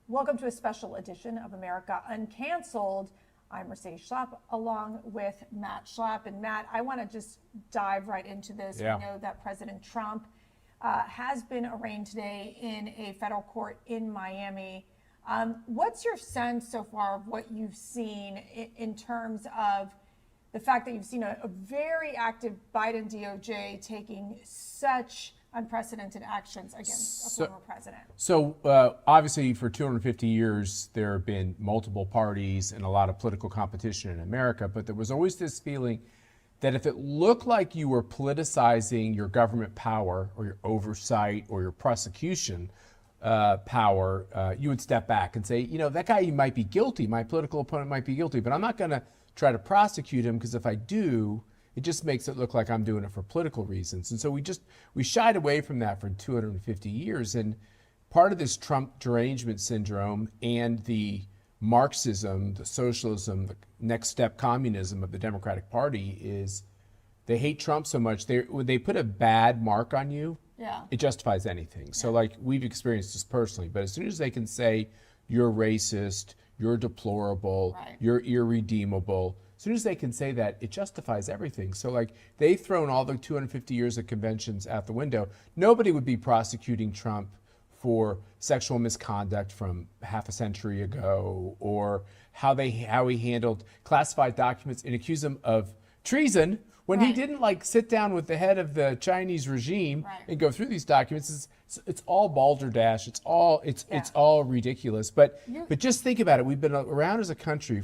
Welcome to a special edition of America Uncanceled. I'm Mercedes Schlapp along with Matt Schlapp. And Matt, I want to just dive right into this. Yeah. We know that President Trump has been arraigned today in a federal court in Miami. What's your sense so far of what you've seen in terms of the fact that you've seen a very active Biden DOJ taking such unprecedented actions against a former president? So obviously for 250 years, there have been multiple parties and a lot of political competition in America, but there was always this feeling that if it looked like you were politicizing your government power or your oversight or your prosecution power, you would step back and say, you know, that guy might be guilty, my political opponent might be guilty, but I'm not going to try to prosecute him because if I do, it just makes it look like I'm doing it for political reasons. And so we shied away from that for 250 years. And part of this Trump derangement syndrome and the Marxism, the socialism, the next step communism of the Democratic Party is they hate Trump so much. When they put a bad mark on you, it justifies anything. So like we've experienced this personally, but as soon as they can say you're racist, you're deplorable, you're irredeemable, as soon as they can say that, it justifies everything. So like they've thrown all the 250 years of conventions out the window. Nobody would be prosecuting Trump for sexual misconduct from half a century ago, or how he handled classified documents and accuse him of treason when he didn't like sit down with the head of the Chinese regime and go through these documents. It's all balderdash. It's all ridiculous. But just think about it. We've been around as a country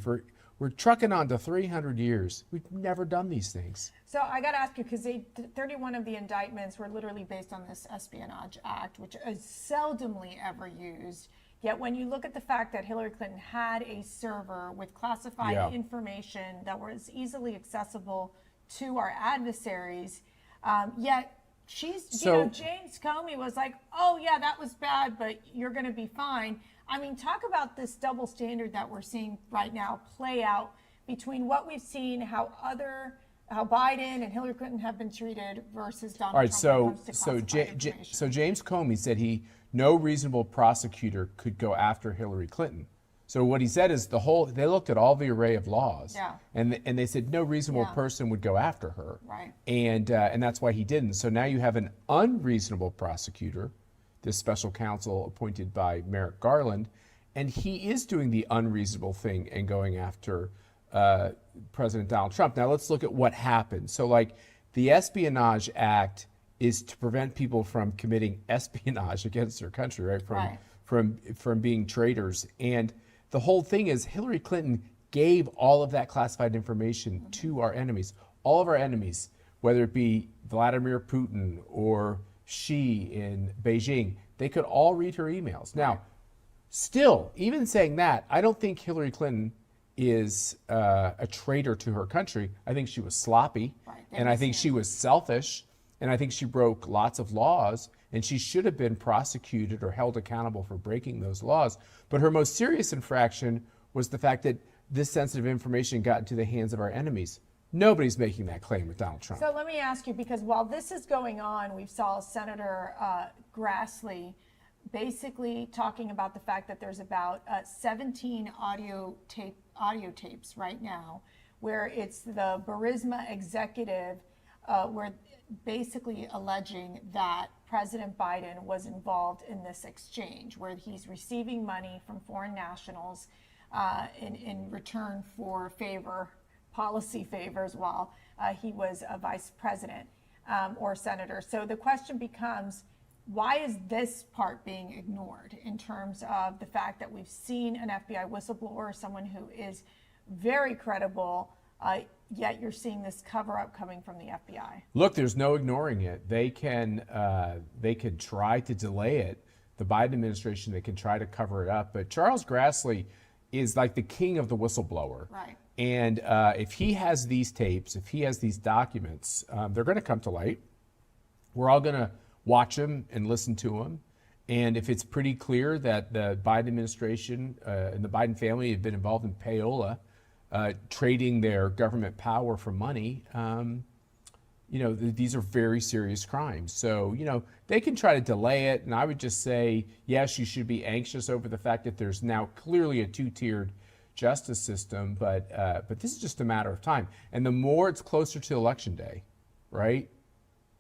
we're trucking on to 300 years. We've never done these things. So I got to ask you, because 31 of the indictments were literally based on this Espionage Act, which is seldomly ever used. Yet when you look at the fact that Hillary Clinton had a server with classified information that was easily accessible to our adversaries, yet James Comey was like, oh yeah, that was bad, but you're going to be fine. I mean, talk about this double standard that we're seeing right now play out between what we've seen, how Biden and Hillary Clinton have been treated versus Donald Trump. All right, so James Comey said no reasonable prosecutor could go after Hillary Clinton. So what he said is they looked at all the array of laws, and they said no reasonable person would go after her, and that's why he didn't. So now you have an unreasonable prosecutor, this special counsel appointed by Merrick Garland, and he is doing the unreasonable thing and going after President Donald Trump. Now let's look at what happened. So like the Espionage Act is to prevent people from committing espionage against their country, from being traitors. And the whole thing is Hillary Clinton gave all of that classified information to our enemies, all of our enemies, whether it be Vladimir Putin or Xi in Beijing. They could all read her emails. Now, still, even saying that, I don't think Hillary Clinton is a traitor to her country. I think she was sloppy, and I think she was selfish, and I think she broke lots of laws, and she should have been prosecuted or held accountable for breaking those laws. But her most serious infraction was the fact that this sensitive information got into the hands of our enemies. Nobody's making that claim with Donald Trump. So let me ask you, because while this is going on, we saw Senator Grassley basically talking about the fact that there's about 17 audio tapes right now where it's the Burisma executive where basically alleging that President Biden was involved in this exchange where he's receiving money from foreign nationals in return for policy favors while he was a vice president or senator. So the question becomes, why is this part being ignored in terms of the fact that we've seen an FBI whistleblower, someone who is very credible, yet you're seeing this cover up coming from the FBI? Look, there's no ignoring it. They could try to delay it. The Biden administration, they can try to cover it up. But Charles Grassley is like the king of the whistleblower. And if he has these tapes, if he has these documents, they're going to come to light. We're all going to watch them and listen to them. And if it's pretty clear that the Biden administration and the Biden family have been involved in payola, trading their government power for money, these are very serious crimes. So, they can try to delay it. And I would just say, yes, you should be anxious over the fact that there's now clearly a two-tiered justice system, but this is just a matter of time. And the more it's closer to Election Day, right,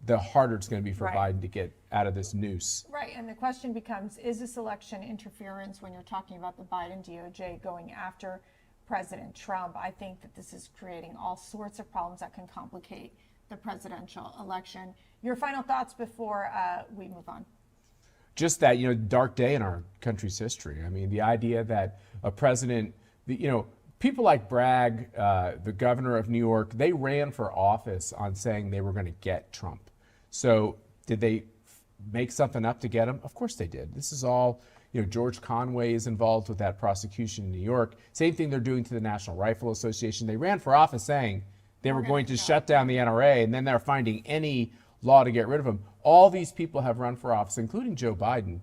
the harder it's going to be for Right. Biden to get out of this noose. Right, and the question becomes, is this election interference when you're talking about the Biden DOJ going after President Trump? I think that this is creating all sorts of problems that can complicate the presidential election. Your final thoughts before we move on? Just that, dark day in our country's history. I mean, the idea that a president, people like Bragg, the governor of New York, they ran for office on saying they were going to get Trump. So did they make something up to get him? Of course they did. This is all, George Conway is involved with that prosecution in New York. Same thing they're doing to the National Rifle Association. They ran for office saying they were going to shut down the NRA, and then they're finding any law to get rid of him. All these people have run for office, including Joe Biden,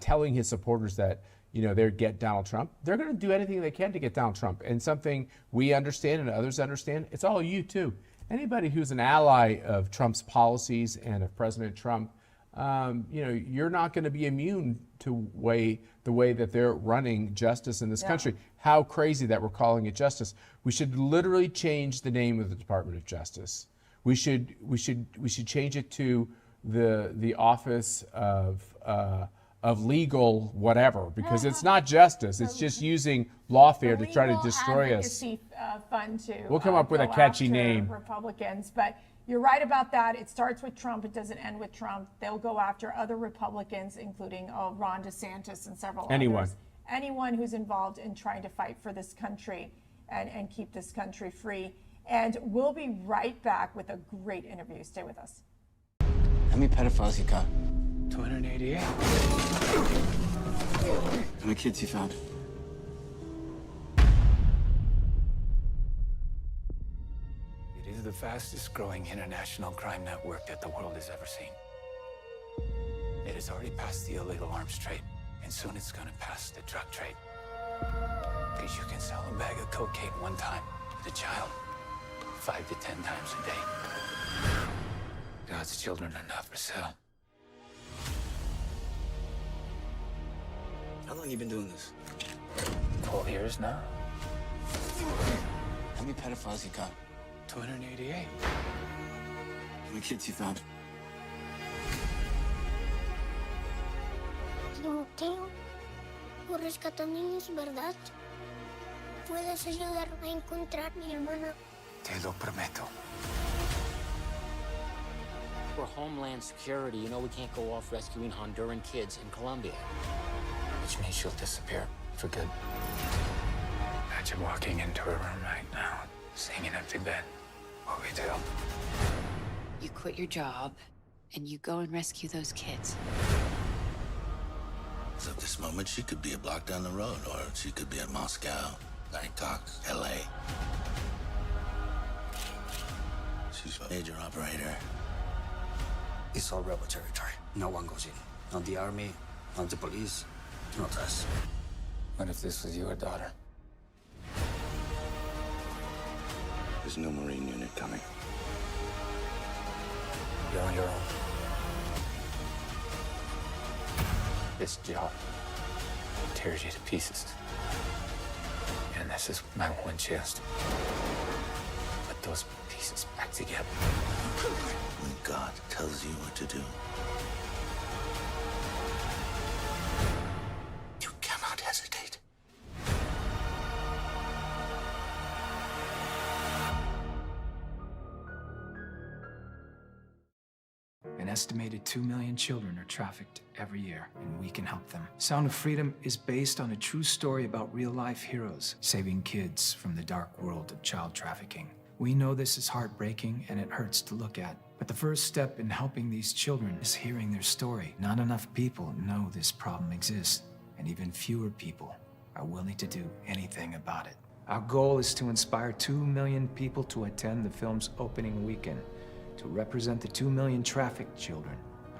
telling his supporters that, they'd get Donald Trump. They're going to do anything they can to get Donald Trump. And something we understand and others understand, it's all you too. Anybody who's an ally of Trump's policies and of President Trump, you're not going to be immune to the way that they're running justice in this country. How crazy that we're calling it justice. We should literally change the name of the Department of Justice. We should change it to the Office of Legal whatever, because it's not justice. It's just using lawfare to try to destroy us. Fund to We'll come up with a go catchy after name. Republicans, but you're right about that. It starts with Trump. It doesn't end with Trump. They'll go after other Republicans, including Ron DeSantis and several others. Anyone who's involved in trying to fight for this country and keep this country free. And we'll be right back with a great interview. Stay with us. How many pedophiles you got? 288. How many kids you found? It is the fastest growing international crime network that the world has ever seen. It has already passed the illegal arms trade, and soon it's gonna pass the drug trade. Because you can sell a bag of cocaine one time to a child 5 to 10 times a day. God's children are not for sale. How long you been doing this? 12 years now. How many pedophiles you got? 288. How many kids you found? Timoteo, tú rescatas niños, ¿verdad? ¿Puedes ayudarme a encontrar a mi hermana? Te lo prometo. For Homeland Security, we can't go off rescuing Honduran kids in Colombia. Which means she'll disappear for good. Imagine walking into a room right now, seeing an empty bed. What we do? You quit your job, and you go and rescue those kids. So at this moment, she could be a block down the road, or she could be in Moscow, Bangkok, LA. She's a major operator. It's all rebel territory. No one goes in. Not the army, not the police, not us. What if this was your daughter? There's no Marine unit coming. You're on your own. This job tears you to pieces. And this is my one chance to put those pieces back together. When God tells you what to do, you cannot hesitate. An estimated 2 million children are trafficked every year, and we can help them. Sound of Freedom is based on a true story about real-life heroes saving kids from the dark world of child trafficking. We know this is heartbreaking and it hurts to look at, but the first step in helping these children is hearing their story. Not enough people know this problem exists, and even fewer people are willing to do anything about it. Our goal is to inspire 2 million people to attend the film's opening weekend, to represent the 2 million trafficked children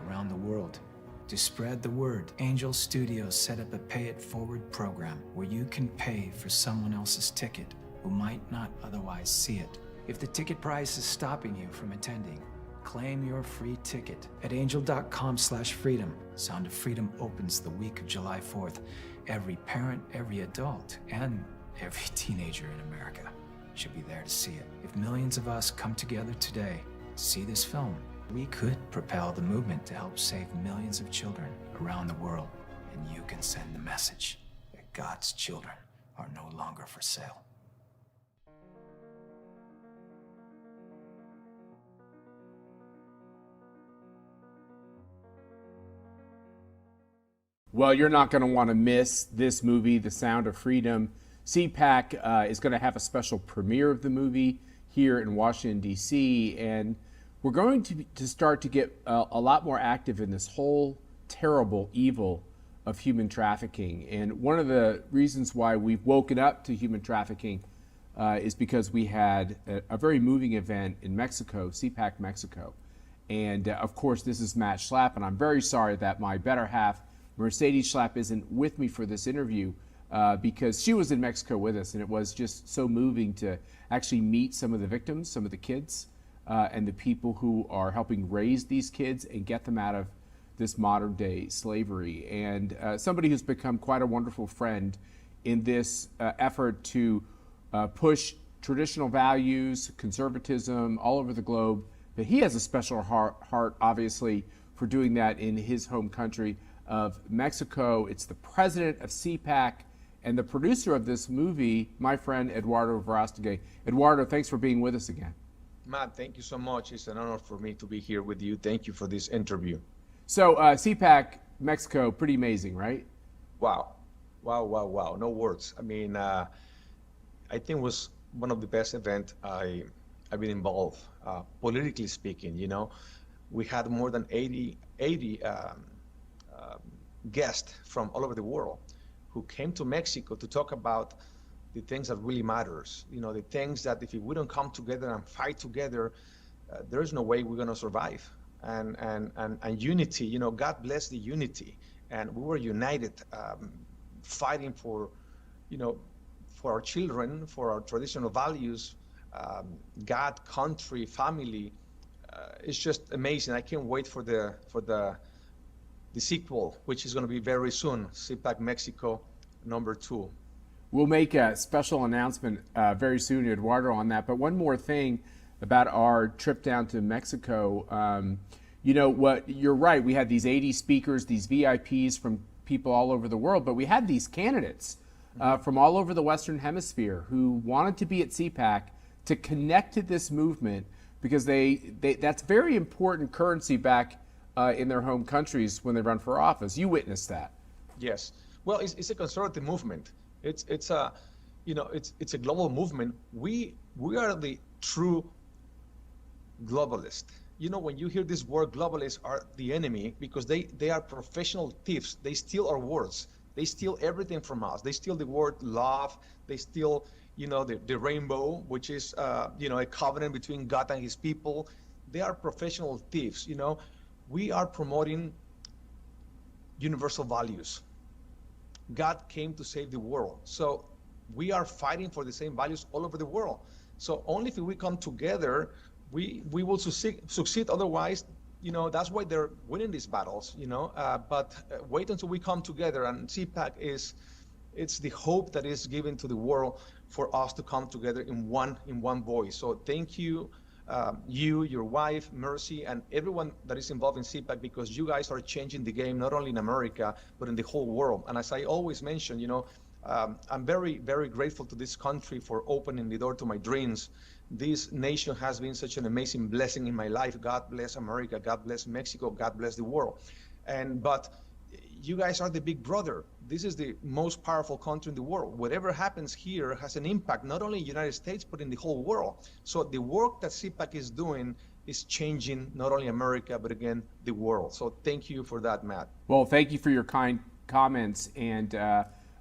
around the world. To spread the word, Angel Studios set up a Pay It Forward program where you can pay for someone else's ticket who might not otherwise see it. If the ticket price is stopping you from attending, Claim your free ticket at angel.com/freedom. Sound of Freedom opens the week of July 4th. Every parent, every adult, and every teenager in America should be there to see it. If millions of us come together today to see this film, we could propel the movement to help save millions of children around the world. And you can send the message that God's children are no longer for sale. Well, you're not going to want to miss this movie, The Sound of Freedom. CPAC is going to have a special premiere of the movie here in Washington, D.C., and we're going to start to get a lot more active in this whole terrible evil of human trafficking. And one of the reasons why we've woken up to human trafficking is because we had a very moving event in Mexico, CPAC Mexico. And of course, this is Matt Schlapp, and I'm very sorry that my better half, Mercedes Schlapp, isn't with me for this interview because she was in Mexico with us, and it was just so moving to actually meet some of the victims, some of the kids, and the people who are helping raise these kids and get them out of this modern day slavery. And somebody who's become quite a wonderful friend in this effort to push traditional values, conservatism all over the globe. But he has a special heart, obviously, for doing that in his home country of Mexico. It's the president of CPAC and the producer of this movie, my friend Eduardo Verástegui. Eduardo, thanks for being with us again. Matt, thank you so much. It's an honor for me to be here with you. Thank you for this interview. So CPAC Mexico, pretty amazing, right? Wow. No words. I mean, I think it was one of the best events I've been involved, politically speaking. You know, we had more than 80 guests from all over the world who came to Mexico to talk about the things that really matters. You know, the things that if we don't come together and fight together, there's no way we're going to survive. And unity, you know, God bless the unity. And we were united, fighting for, you know, for our children, for our traditional values, God, country, family. It's just amazing. I can't wait for the sequel, which is going to be very soon, CPAC Mexico #2. We'll make a special announcement very soon, Eduardo, on that. But one more thing about our trip down to Mexico. You know what? You're right. We had these 80 speakers, these VIPs from people all over the world, but we had these candidates from all over the Western Hemisphere who wanted to be at CPAC to connect to this movement because that's very important currency back in their home countries when they run for office. You witnessed that. Yes. Well, it's a conservative movement. It's a, you know, it's a global movement. We are the true globalists. You know, when you hear this word, globalists are the enemy because they are professional thieves. They steal our words. They steal everything from us. They steal the word love. They steal, you know, the rainbow, which is, you know, a covenant between God and his people. They are professional thieves. You know, we are promoting universal values. God came to save the world. So we are fighting for the same values all over the world. So only if we come together, we will succeed. Otherwise, you know, that's why they're winning these battles, you know, but wait until we come together. And CPAC it's the hope that is given to the world for us to come together in one voice. So thank you, you, your wife, Mercy, and everyone that is involved in CPAC, because you guys are changing the game, not only in America, but in the whole world. And as I always mention, you know, I'm very, very grateful to this country for opening the door to my dreams. This nation has been such an amazing blessing in my life. God bless America, God bless Mexico, God bless the world. But you guys are the big brother. This is the most powerful country in the world. Whatever happens here has an impact, not only in the United States, but in the whole world. So the work that CPAC is doing is changing not only America, but again, the world. So thank you for that, Matt. Well, thank you for your kind comments. And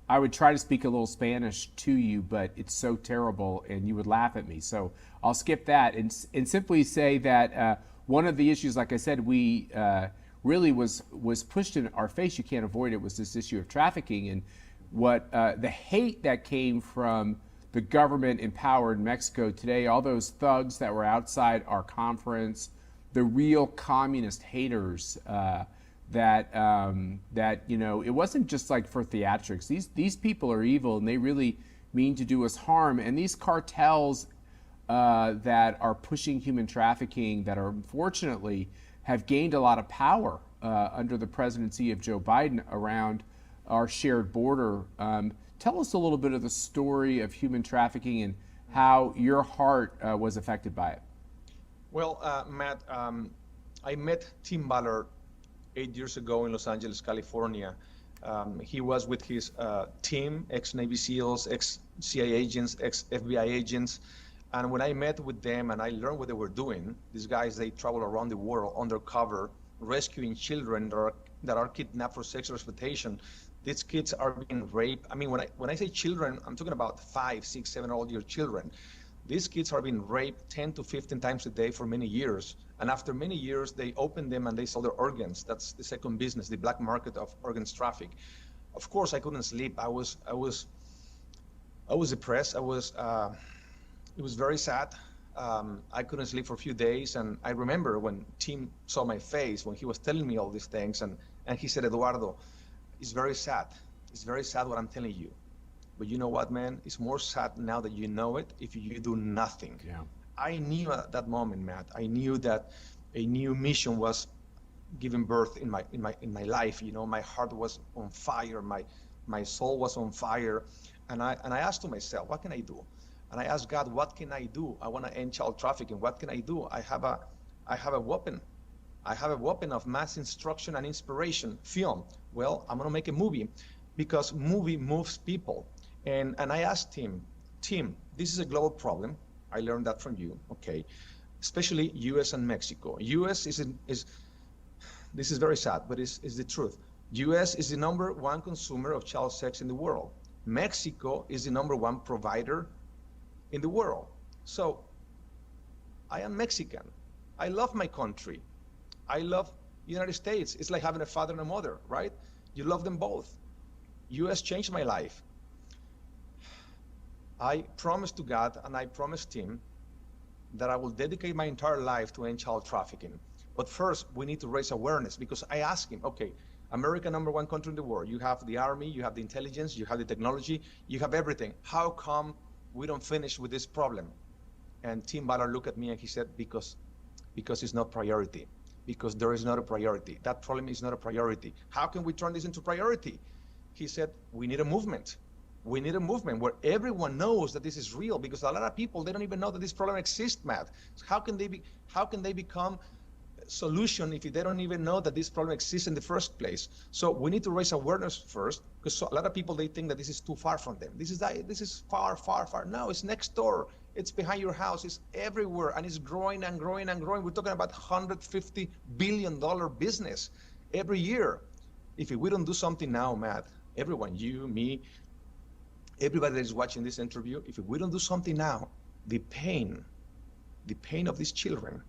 I would try to speak a little Spanish to you, but it's so terrible and you would laugh at me. So I'll skip that and simply say that one of the issues, like I said, we really was pushed in our face, you can't avoid it, was this issue of trafficking and what the hate that came from the government in power in Mexico today, all those thugs that were outside our conference, the real communist haters that it wasn't just like for theatrics. These people are evil and they really mean to do us harm. And these cartels that are pushing human trafficking, that are unfortunately have gained a lot of power under the presidency of Joe Biden around our shared border. Tell us a little bit of the story of human trafficking and how your heart was affected by it. Well, Matt, I met Tim Ballard 8 years ago in Los Angeles, California. He was with his team, ex-Navy SEALs, ex-CIA agents, ex-FBI agents. And when I met with them and I learned what they were doing, these guys, they travel around the world undercover, rescuing children that are kidnapped for sexual exploitation. These kids are being raped. I mean, when I say children, I'm talking about 5, 6, 7-year-old children. These kids are being raped 10 to 15 times a day for many years. And after many years, they open them and they sell their organs. That's the second business, the black market of organs traffic. Of course, I couldn't sleep. I was depressed. It was very sad. I couldn't sleep for a few days. And I remember when Tim saw my face, when he was telling me all these things, and he said, Eduardo, it's very sad. It's very sad what I'm telling you. But you know what, man? It's more sad now that you know it if you do nothing. Yeah. I knew at that moment, Matt, I knew that a new mission was giving birth in my life. You know, my heart was on fire, my soul was on fire. And I asked to myself, what can I do? And I asked God, what can I do? I want to end child trafficking. What can I do? I have a weapon. I have a weapon of mass instruction and inspiration, film. Well, I'm going to make a movie because movie moves people. And I asked Tim, this is a global problem. I learned that from you, okay? Especially US and Mexico. US this is very sad, but it's the truth. US is the #1 consumer of child sex in the world. Mexico is the #1 provider in the world. So I am Mexican. I love my country. I love the United States. It's like having a father and a mother, right? You love them both. US changed my life. I promised to God and I promised him that I will dedicate my entire life to end child trafficking. But first, we need to raise awareness because I asked him, okay, America, #1 country in the world. You have the army, you have the intelligence, you have the technology, you have everything. How come we don't finish with this problem? And Tim Ballard looked at me and he said, because it's not priority. Because there is not a priority. That problem is not a priority. How can we turn this into priority? He said, we need a movement. We need a movement where everyone knows that this is real, because a lot of people, they don't even know that this problem exists, Matt. So how can they become a solution if they don't even know that this problem exists in the first place? So we need to raise awareness first, because a lot of people, they think that this is too far from them. This is far, far, far. No, it's next door. It's behind your house. It's everywhere, and it's growing and growing and growing. We're talking about $150 billion business every year. If we don't do something now, Matt, everyone, you, me, everybody that is watching this interview, if we don't do something now, the pain of these children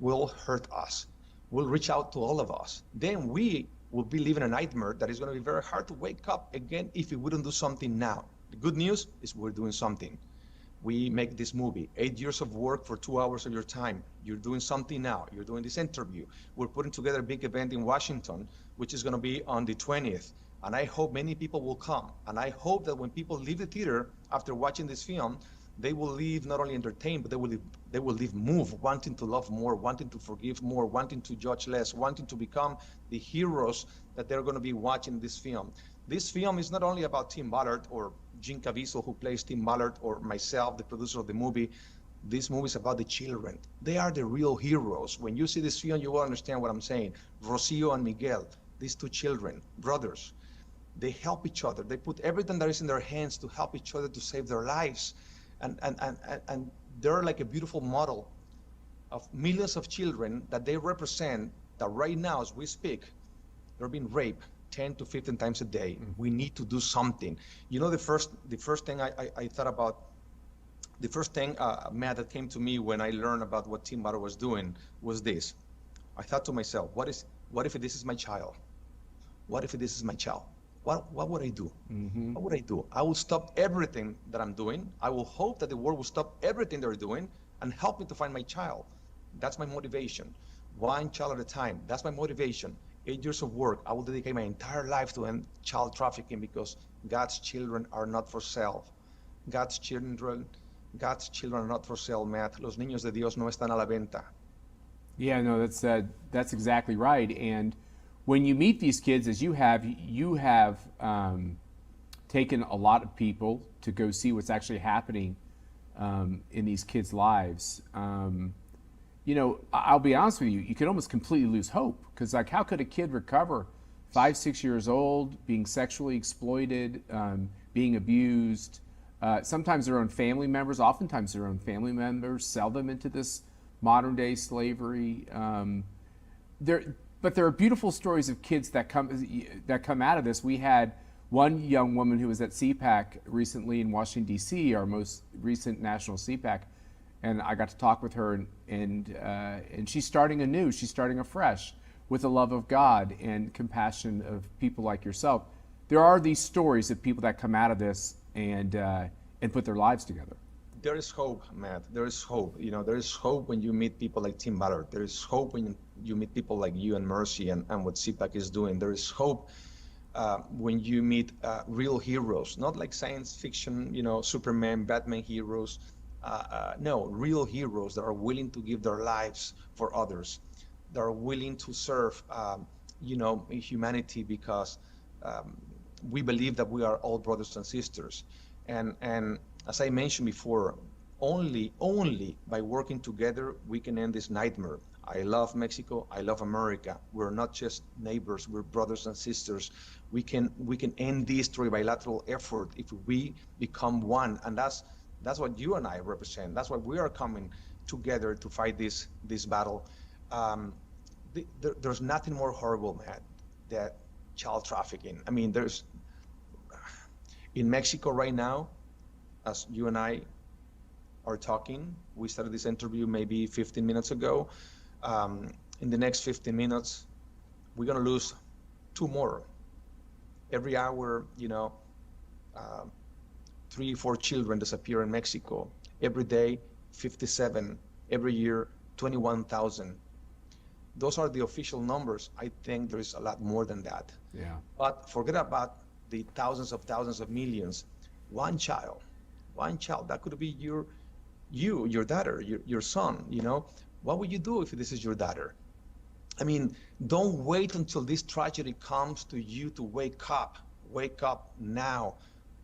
will hurt us, will reach out to all of us. Then we will be living a nightmare that is going to be very hard to wake up again if we don't do something now. The good news is we're doing something. We make this movie, 8 years of work for 2 hours of your time. You're doing something now. You're doing this interview. We're putting together a big event in Washington, which is going to be on the 20th. And I hope many people will come. And I hope that when people leave the theater after watching this film, they will leave not only entertained, but they will leave moved, wanting to love more, wanting to forgive more, wanting to judge less, wanting to become the heroes that they're going to be watching this film. This film is not only about Tim Ballard or Jim Caviezel, who plays Tim Ballard, or myself, the producer of the movie. This movie is about the children. They are the real heroes. When you see this film, you will understand what I'm saying. Rocio and Miguel, these two children, brothers, they help each other. They put everything that is in their hands to help each other to save their lives. And they're like a beautiful model of millions of children that they represent, that right now, as we speak, they're being raped 10 to 15 times a day. We need to do something. You know, the first thing I thought about, the first thing, Matt, that came to me when I learned about what Tim Ballard was doing was this. I thought to myself, what if this is my child? What if this is my child? What would I do? What would I do? I will stop everything that I'm doing. I will hope that the world will stop everything they're doing and help me to find my child. That's my motivation. One child at a time. That's my motivation. 8 years of work. I will dedicate my entire life to end child trafficking because God's children are not for sale. God's children are not for sale, Matt. Los niños de Dios no están a la venta. Yeah, no, that's exactly right. And when you meet these kids, as you have taken a lot of people to go see what's actually happening in these kids' lives. I'll be honest with you, you could almost completely lose hope, because like, how could a kid recover 5, 6 years old, being sexually exploited, being abused, sometimes their own family members, oftentimes their own family members sell them into this modern day slavery. But there are beautiful stories of kids that come out of this. We had one young woman who was at CPAC recently in Washington, D.C., our most recent national CPAC, and I got to talk with her, and she's starting anew, she's starting afresh with the love of God and compassion of people like yourself. There are these stories of people that come out of this and put their lives together. There is hope, Matt. There is hope. There is hope when you meet people like Tim Ballard. There is hope when you meet people like you and Mercy and what CPAC is doing. There is hope when you meet real heroes, not like science fiction, Superman, Batman heroes. No, real heroes that are willing to give their lives for others, that are willing to serve, humanity, because we believe that we are all brothers and sisters. And as I mentioned before, only by working together we can end this nightmare. I love Mexico. I love America. We're not just neighbors. We're brothers and sisters. We can end this through a bilateral effort if we become one. And that's what you and I represent. That's why we are coming together to fight this battle. There's nothing more horrible, Matt, than child trafficking. I mean, in Mexico right now, as you and I are talking, we started this interview maybe 15 minutes ago. In the next 15 minutes, we're gonna lose 2 more. Every hour, 3, 4 children disappear in Mexico. Every day, 57. Every year, 21,000. Those are the official numbers. I think there's a lot more than that. Yeah. But forget about the thousands of millions. One child, that could be your daughter, your son, What would you do if this is your daughter? I mean, don't wait until this tragedy comes to you to wake up. Wake up now.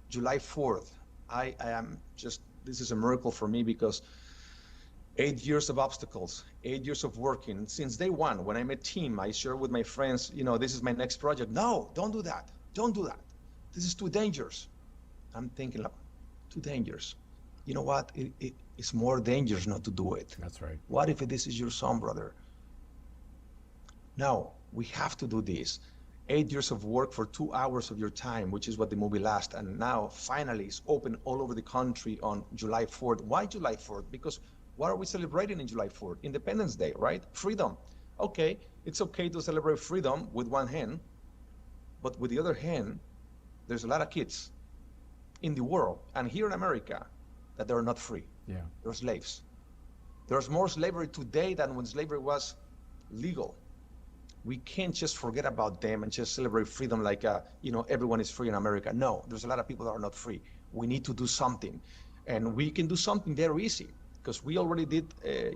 July 4th. I am just, this is a miracle for me, because 8 years of obstacles, 8 years of working. Since day one, when I met Tim, I shared with my friends, this is my next project. No, don't do that. Don't do that. This is too dangerous. I'm thinking, too dangerous. You know what? It's more dangerous not to do it. That's right. What if this is your son, brother? No, we have to do this. 8 years of work for 2 hours of your time, which is what the movie lasts. And now, finally, it's open all over the country on July 4th. Why July 4th? Because what are we celebrating in July 4th? Independence Day, right? Freedom. Okay, it's okay to celebrate freedom with one hand, but with the other hand, there's a lot of kids in the world and here in America that they're not free. Yeah. They're slaves. There's more slavery today than when slavery was legal. We can't just forget about them and just celebrate freedom like, everyone is free in America. No, there's a lot of people that are not free. We need to do something. And we can do something very easy, because we already did, a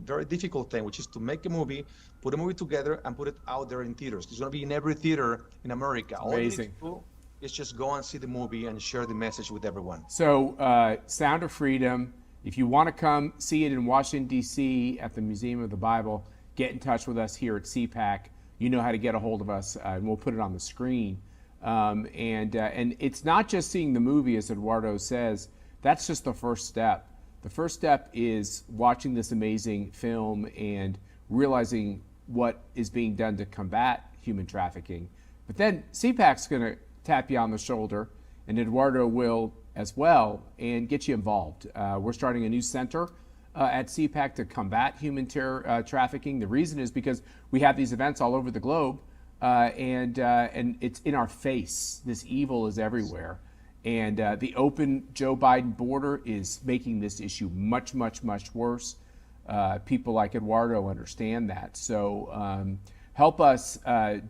very difficult thing, which is to make a movie, put a movie together, and put it out there in theaters. It's going to be in every theater in America. Amazing. All you need to do is just go and see the movie and share the message with everyone. So, Sound of Freedom, if you want to come see it in Washington, D.C. at the Museum of the Bible, get in touch with us here at CPAC. You know how to get a hold of us, and we'll put it on the screen. And it's not just seeing the movie, as Eduardo says. That's just the first step. The first step is watching this amazing film and realizing what is being done to combat human trafficking. But then CPAC's going to tap you on the shoulder, and Eduardo will as well, and get you involved. We're starting a new center at CPAC to combat human trafficking. The reason is because we have these events all over the globe, and it's in our face. This evil is everywhere. And the open Joe Biden border is making this issue much, much, much worse. people like Eduardo understand that. So help us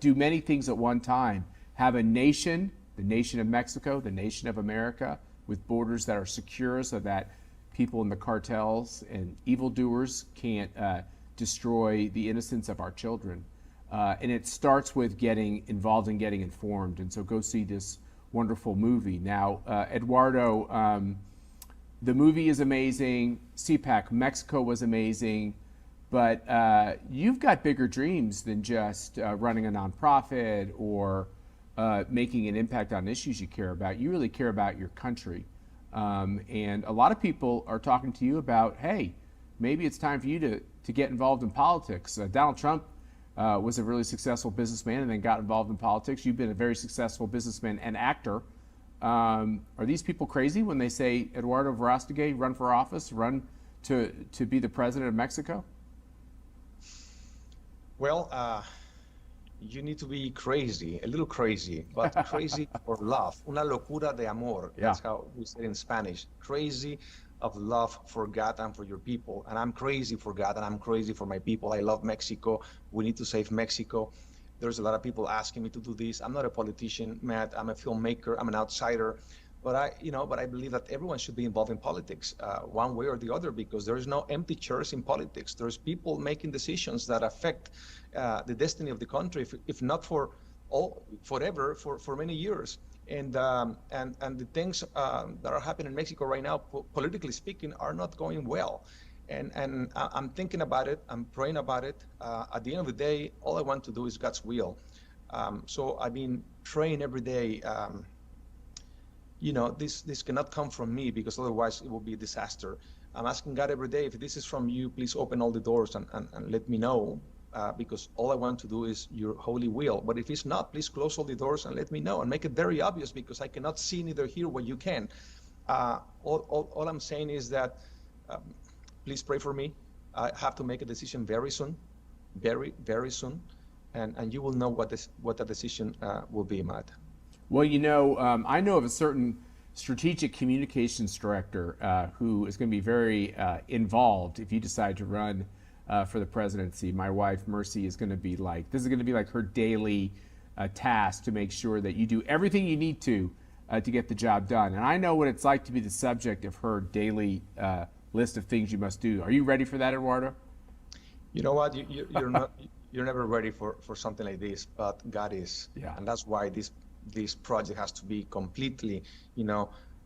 do many things at one time. Have a nation, the nation of Mexico, the nation of America, with borders that are secure so that people in the cartels and evildoers can't destroy the innocence of our children. And it starts with getting involved and getting informed. And so go see this wonderful movie. Now, Eduardo, the movie is amazing. CPAC Mexico was amazing. But you've got bigger dreams than just running a nonprofit or making an impact on issues you care about. You really care about your country. And a lot of people are talking to you about, hey, maybe it's time for you to get involved in politics. Donald Trump was a really successful businessman and then got involved in politics. You've been a very successful businessman and actor. Are these people crazy when they say, Eduardo Verástegui, run for office, run to be the president of Mexico? Well, you need to be crazy, a little crazy, but crazy for love. Una locura de amor. Yeah. That's how we say it in Spanish. Crazy of love for God and for your people. And I'm crazy for God and I'm crazy for my people. I love Mexico. We need to save Mexico. There's a lot of people asking me to do this. I'm not a politician, Matt. I'm a filmmaker. I'm an outsider. But I believe that everyone should be involved in politics, one way or the other, because there's no empty chairs in politics. There's people making decisions that affect the destiny of the country, if not forever, for many years. And the things that are happening in Mexico right now, politically speaking, are not going well. And I'm thinking about it. I'm praying about it. At the end of the day, all I want to do is God's will. So I've been praying every day. This cannot come from me, because otherwise it will be a disaster. I'm asking God every day, if this is from you, please open all the doors and let me know, because all I want to do is your holy will. But if it's not, please close all the doors and let me know and make it very obvious, because I cannot see neither hear what you can. All I'm saying is that please pray for me. I have to make a decision very soon, very, very soon. And you will know what the decision will be, Matt. Well, I know of a certain strategic communications director who is going to be very involved if you decide to run for the presidency. My wife, Mercy, is going to be like her daily task to make sure that you do everything you need to get the job done. And I know what it's like to be the subject of her daily list of things you must do. Are you ready for that, Eduardo? You know what? You're not. You're never ready for something like this, but God is. Yeah. And that's why this project has to be completely,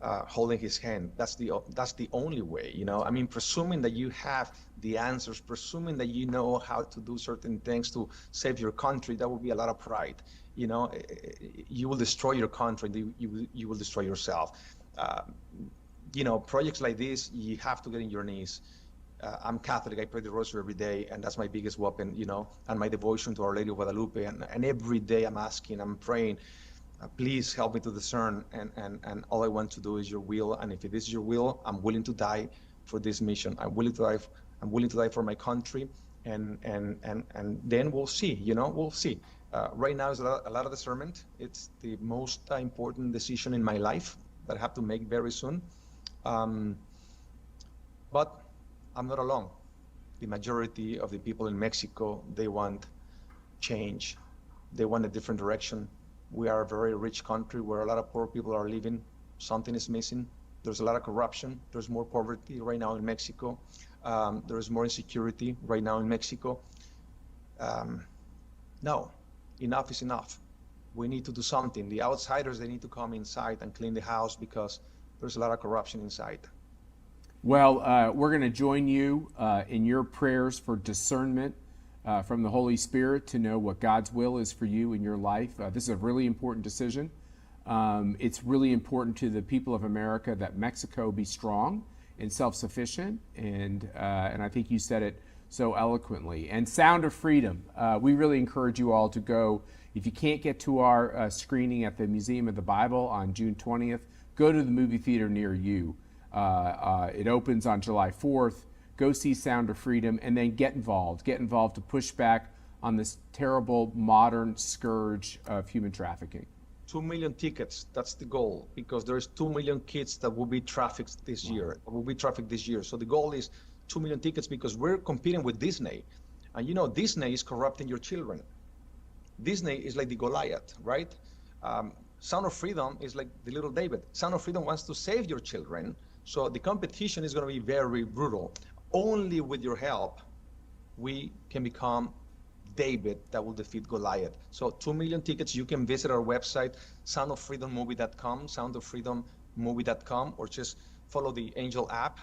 holding his hand. That's the only way, I mean, presuming that you have the answers, presuming that you know how to do certain things to save your country, that would be a lot of pride. You will destroy your country, you will destroy yourself. Projects like this, you have to get in your knees. I'm Catholic, I pray the rosary every day, and that's my biggest weapon, and my devotion to Our Lady of Guadalupe. And every day I'm praying, please help me to discern, and all I want to do is your will. And if it is your will, I'm willing to die for this mission. I'm willing to die for my country, and then we'll see. We'll see. Right now is a lot of discernment. It's the most important decision in my life that I have to make very soon. But I'm not alone. The majority of the people in Mexico, they want change. They want a different direction. We are a very rich country where a lot of poor people are living. Something is missing. There's a lot of corruption. There's more poverty right now in Mexico. There's more insecurity right now in Mexico. No, enough is enough. We need to do something. The outsiders, they need to come inside and clean the house, because there's a lot of corruption inside. Well, we're going to join you in your prayers for discernment from the Holy Spirit to know what God's will is for you in your life. This is a really important decision. It's really important to the people of America that Mexico be strong and self-sufficient, and I think you said it so eloquently. And Sound of Freedom, we really encourage you all to go. If you can't get to our screening at the Museum of the Bible on June 20th, go to the movie theater near you. It opens on July 4th. Go see Sound of Freedom, and then get involved to push back on this terrible modern scourge of human trafficking. 2 million tickets, that's the goal, because there's 2 million kids that will be trafficked this year. So the goal is 2 million tickets because we're competing with Disney. And you know, Disney is corrupting your children. Disney is like the Goliath, right? Sound of Freedom is like the little David. Sound of Freedom wants to save your children. So the competition is going to be very brutal. Only with your help, we can become David that will defeat Goliath. So 2 million tickets. You can visit our website, soundoffreedommovie.com, soundoffreedommovie.com, or just follow the Angel app.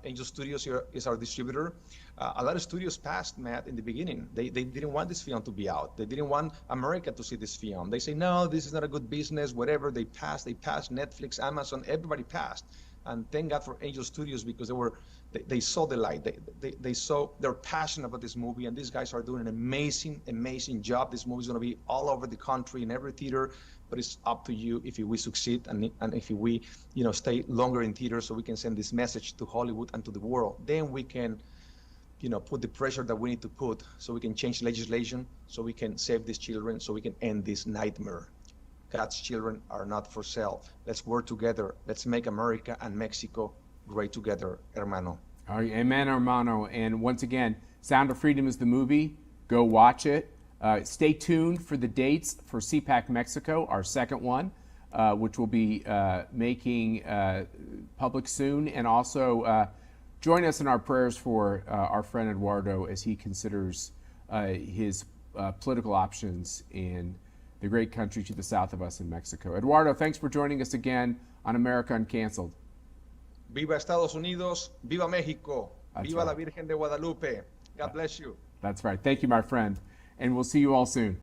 Angel Studios here is our distributor. A lot of studios passed, Matt, in the beginning. They didn't want this film to be out. They didn't want America to see this film. They say, no, this is not a good business, whatever. They passed, Netflix, Amazon, everybody passed. And thank God for Angel Studios because they saw the light. They saw, they're passionate about this movie, and these guys are doing an amazing job. This movie is going to be all over the country in every theater, but it's up to you if we succeed and if we, stay longer in theaters so we can send this message to Hollywood and to the world. Then we can, put the pressure that we need to put so we can change legislation, so we can save these children, so we can end this nightmare. God's children are not for sale. Let's work together. Let's make America and Mexico great together, hermano. All right, amen, hermano. And once again, Sound of Freedom is the movie. Go watch it. Stay tuned for the dates for CPAC Mexico, our second one, which will be making public soon. And also join us in our prayers for our friend Eduardo as he considers his political options in the great country to the south of us in Mexico. Eduardo, thanks for joining us again on America Uncanceled. Viva Estados Unidos, viva Mexico, That's viva right. la Virgen de Guadalupe. God bless you. That's right. Thank you, my friend. And we'll see you all soon.